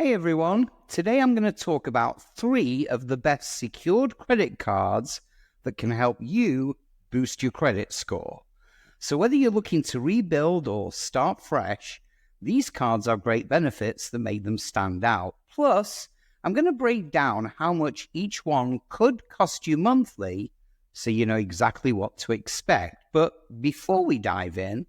Hey everyone, today I'm going to talk about 3 of the best secured credit cards that can help you boost your credit score. So whether you're looking to rebuild or start fresh, these cards are great benefits that make them stand out. Plus, I'm going to break down how much each one could cost you monthly so you know exactly what to expect. But before we dive in,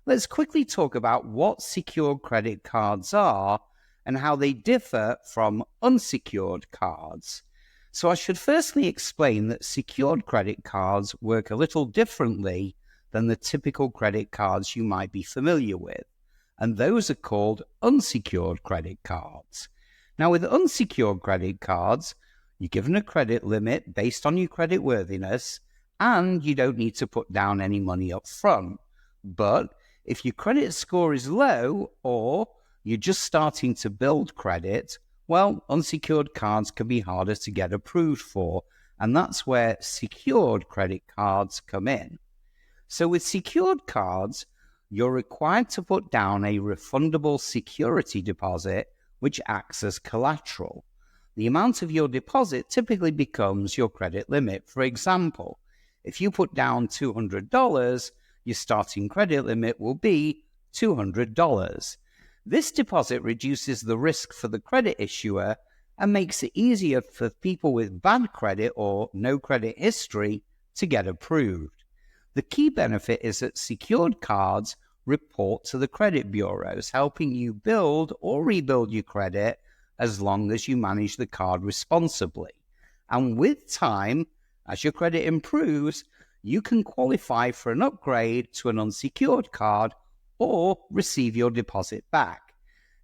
let's quickly talk about what secured credit cards are and how they differ from unsecured cards. So I should firstly explain that secured credit cards work a little differently than the typical credit cards you might be familiar with, and those are called unsecured credit cards. Now, with unsecured credit cards, you're given a credit limit based on your credit worthiness, and you don't need to put down any money up front. But if your credit score is low or you're just starting to build credit, well, unsecured cards can be harder to get approved for, and that's where secured credit cards come in. So with secured cards, you're required to put down a refundable security deposit, which acts as collateral. The amount of your deposit typically becomes your credit limit. For example, if you put down $200, your starting credit limit will be $200. This deposit reduces the risk for the credit issuer and makes it easier for people with bad credit or no credit history to get approved. The key benefit is that secured cards report to the credit bureaus, helping you build or rebuild your credit as long as you manage the card responsibly. And with time, as your credit improves, you can qualify for an upgrade to an unsecured card or receive your deposit back.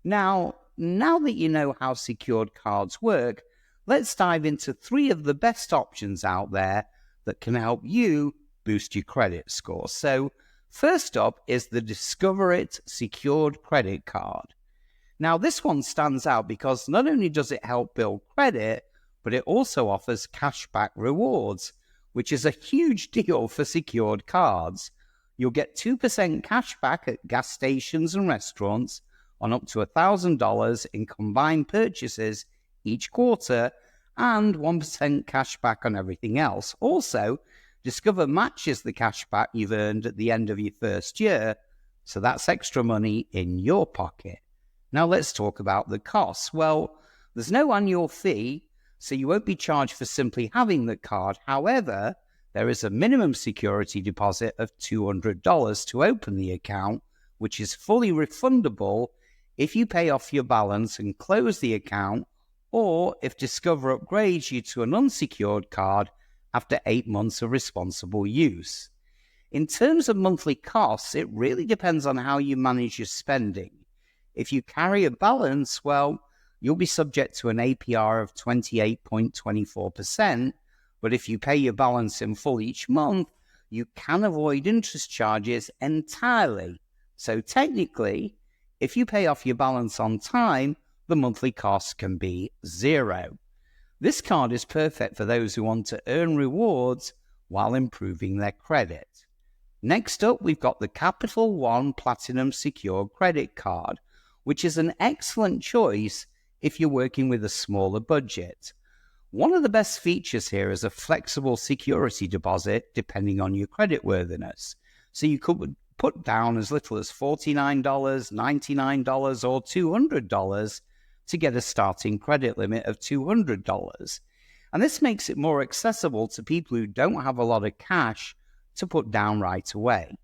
Now that you know how secured cards work, let's dive into 3 of the best options out there that can help you boost your credit score. So first up is the Discover It Secured Credit Card. Now this one stands out because not only does it help build credit, but it also offers cashback rewards, which is a huge deal for secured cards. You'll get 2% cash back at gas stations and restaurants on up to $1,000 in combined purchases each quarter and 1% cash back on everything else. Also, Discover matches the cash back you've earned at the end of your first year, so that's extra money in your pocket. Now let's talk about the costs. Well, there's no annual fee, so you won't be charged for simply having the card. However, there is a minimum security deposit of $200 to open the account, which is fully refundable if you pay off your balance and close the account, or if Discover upgrades you to an unsecured card after 8 months of responsible use. In terms of monthly costs, it really depends on how you manage your spending. If you carry a balance, well, you'll be subject to an APR of 28.24%, but if you pay your balance in full each month, you can avoid interest charges entirely. So technically, if you pay off your balance on time, the monthly cost can be 0. This card is perfect for those who want to earn rewards while improving their credit. Next up, we've got the Capital One Platinum Secured Credit Card, which is an excellent choice if you're working with a smaller budget. One of the best features here is a flexible security deposit depending on your creditworthiness. So you could put down as little as $49, $99, or $200 to get a starting credit limit of $200. And this makes it more accessible to people who don't have a lot of cash to put down right away.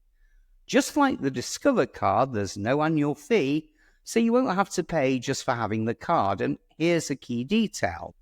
Just like the Discover card, there's no annual fee, so you won't have to pay just for having the card. And here's a key detail.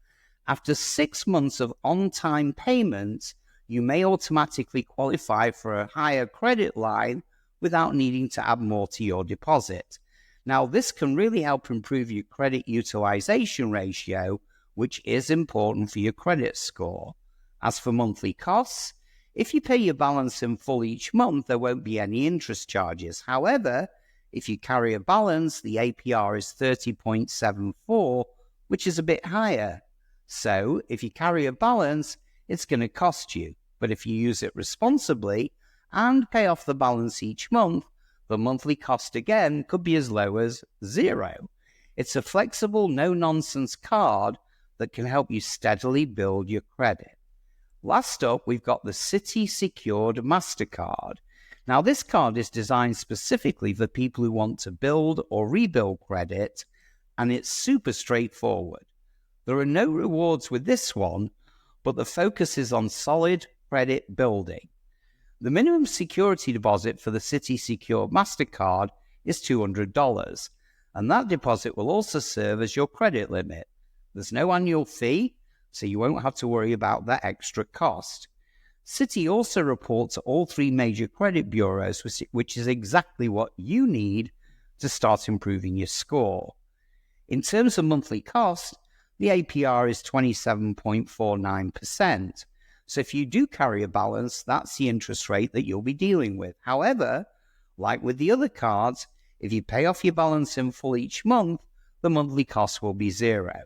After 6 months of on-time payments, you may automatically qualify for a higher credit line without needing to add more to your deposit. Now, this can really help improve your credit utilization ratio, which is important for your credit score. As for monthly costs, if you pay your balance in full each month, there won't be any interest charges. However, if you carry a balance, the APR is 30.74, which is a bit higher. So if you carry a balance, it's going to cost you. But if you use it responsibly and pay off the balance each month, the monthly cost again could be as low as 0. It's a flexible, no-nonsense card that can help you steadily build your credit. Last up, we've got the Citi Secured MasterCard. Now, this card is designed specifically for people who want to build or rebuild credit, and it's super straightforward. There are no rewards with this one, but the focus is on solid credit building. The minimum security deposit for the Citi Secured MasterCard is $200, and that deposit will also serve as your credit limit. There's no annual fee, so you won't have to worry about that extra cost. Citi also reports at all three major credit bureaus, which is exactly what you need to start improving your score. In terms of monthly cost, the APR is 27.49%. So if you do carry a balance, that's the interest rate that you'll be dealing with. However, like with the other cards, if you pay off your balance in full each month, the monthly cost will be zero.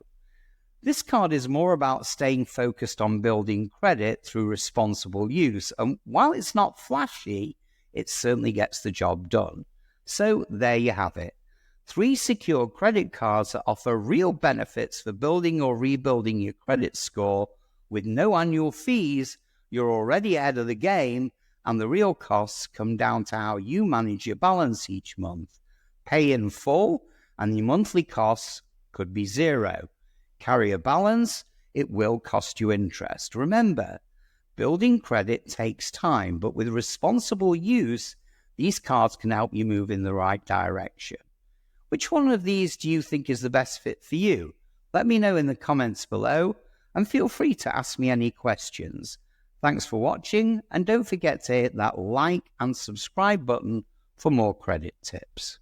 This card is more about staying focused on building credit through responsible use, and while it's not flashy, it certainly gets the job done. So there you have it. 3 secure credit cards that offer real benefits for building or rebuilding your credit score with no annual fees. You're already ahead of the game, and the real costs come down to how you manage your balance each month. Pay in full, and your monthly costs could be zero. Carry a balance, it will cost you interest. Remember, building credit takes time, but with responsible use, these cards can help you move in the right direction. Which one of these do you think is the best fit for you? Let me know in the comments below, and feel free to ask me any questions. Thanks for watching, and don't forget to hit that like and subscribe button for more credit tips.